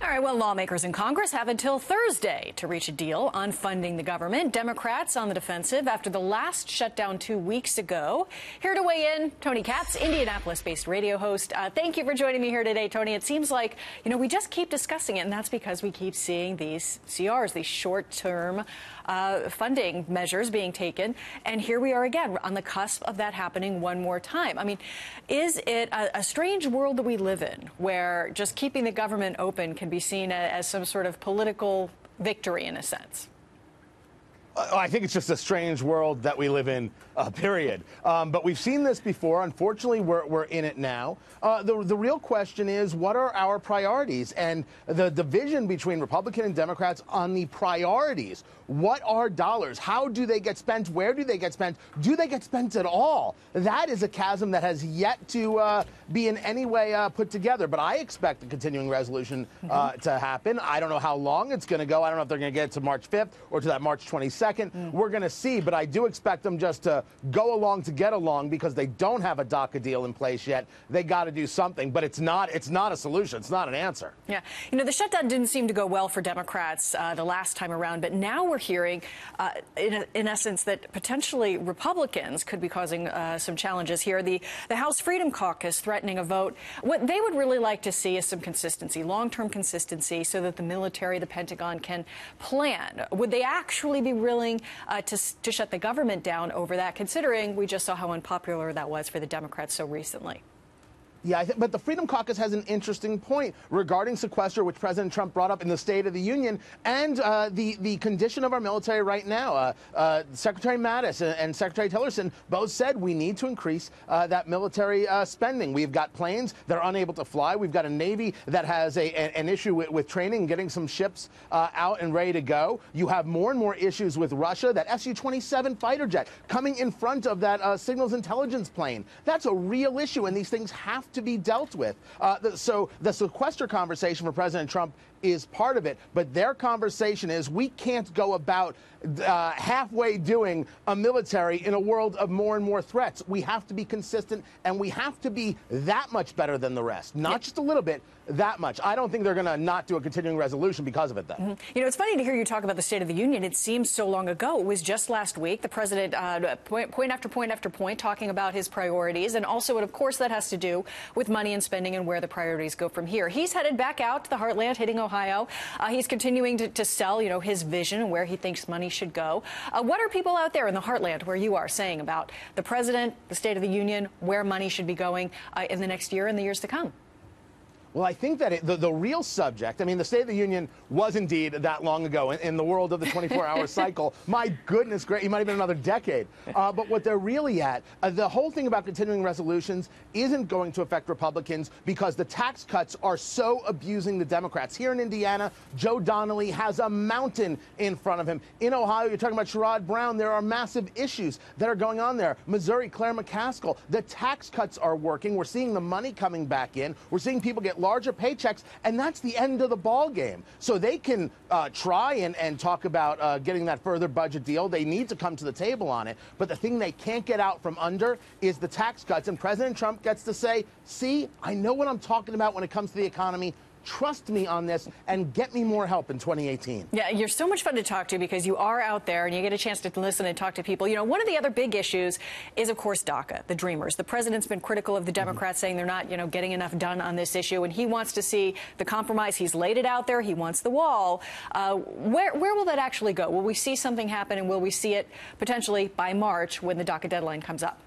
All right, well, lawmakers in Congress have until Thursday to reach a deal on funding the government. Democrats on the defensive after the last shutdown 2 weeks ago. Here to weigh in, Tony Katz, Indianapolis-based radio host. Thank you for joining me here today, Tony. It seems like, we just keep discussing it, and that's because we keep seeing these CRs, these short-term funding measures being taken. And here we are again on the cusp of that happening one more time. I mean, is it a strange world that we live in where just keeping the government open can be seen as some sort of political victory in a sense? I think it's just a strange world that we live in, period. But we've seen this before. Unfortunately, we're in it now. The real question is, what are our priorities? And the division between Republican and Democrats on the priorities. What are dollars? How do they get spent? Where do they get spent? Do they get spent at all? That is a chasm that has yet to be in any way put together. But I expect a continuing resolution to happen. I don't know how long it's going to go. I don't know if they're going to get it to March 5th or to that March 22nd. We're going to see, but I do expect them just to go along to get along because they don't have a DACA deal in place yet. They got to do something, but it's not a solution. It's not an answer. Yeah. The shutdown didn't seem to go well for Democrats the last time around, but now we're hearing, in essence, that potentially Republicans could be causing some challenges here. The House Freedom Caucus threatening a vote. What they would really like to see is some consistency, long-term consistency, so that the military, the Pentagon can plan. Would they actually be willing to shut the government down over that, considering we just saw how unpopular that was for the Democrats so recently? Yeah, but the Freedom Caucus has an interesting point regarding sequester, which President Trump brought up in the State of the Union, and the condition of our military right now. Secretary Mattis and Secretary Tillerson both said we need to increase that military spending. We've got planes that are unable to fly. We've got a Navy that has an issue with training and getting some ships out and ready to go. You have more and more issues with Russia. That Su-27 fighter jet coming in front of that signals intelligence plane. That's a real issue, and these things have to be dealt with. So the sequester conversation for President Trump is part of it, but their conversation is we can't go about halfway doing a military in a world of more and more threats. We have to be consistent, and we have to be that much better than the rest, not just a little bit, that much. I don't think they're going to not do a continuing resolution because of it, though. It's funny to hear you talk about the State of the Union. It seems so long ago. It was just last week. The president, point after point after point, talking about his priorities, and also, of course, that has to do with money and spending and where the priorities go from here. He's headed back out to the heartland, hitting Ohio. He's continuing to sell, his vision and where he thinks money should go. What are people out there in the heartland where you are saying about the president, the State of the Union, where money should be going in the next year and the years to come? Well, I think that the real subject, the State of the Union was indeed that long ago in the world of the 24-hour cycle. My goodness, great, it might have been another decade. But what they're really at, the whole thing about continuing resolutions isn't going to affect Republicans because the tax cuts are so abusing the Democrats. Here in Indiana, Joe Donnelly has a mountain in front of him. In Ohio, you're talking about Sherrod Brown. There are massive issues that are going on there. Missouri, Claire McCaskill. The tax cuts are working. We're seeing the money coming back in. We're seeing people get larger paychecks, and that's the end of the ball game. So they can try and talk about getting that further budget deal. They need to come to the table on it. But the thing they can't get out from under is the tax cuts. And President Trump gets to say, see, I know what I'm talking about when it comes to the economy. Trust me on this and get me more help in 2018. Yeah, you're so much fun to talk to because you are out there and you get a chance to listen and talk to people. One of the other big issues is, of course, DACA, the Dreamers. The president's been critical of the Democrats, saying they're not, getting enough done on this issue, and he wants to see the compromise. He's laid it out there. He wants the wall. Where will that actually go? Will we see something happen, and will we see it potentially by March when the DACA deadline comes up?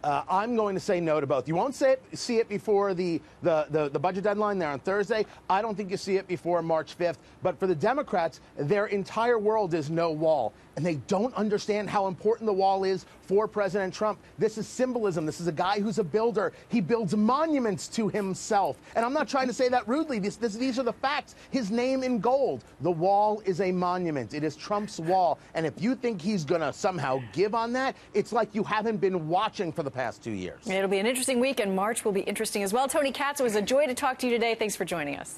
I'm going to say no to both. You won't see it before the budget deadline there on Thursday. I don't think you see it before March 5th. But for the Democrats, their entire world is no wall. And they don't understand how important the wall is for President Trump. This is symbolism. This is a guy who's a builder. He builds monuments to himself. And I'm not trying to say that rudely. These are the facts. His name in gold. The wall is a monument. It is Trump's wall. And if you think he's going to somehow give on that, it's like you haven't been watching for the past 2 years. It'll be an interesting week, and March will be interesting as well. Tony Katz, it was a joy to talk to you today. Thanks for joining us.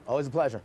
Always a pleasure.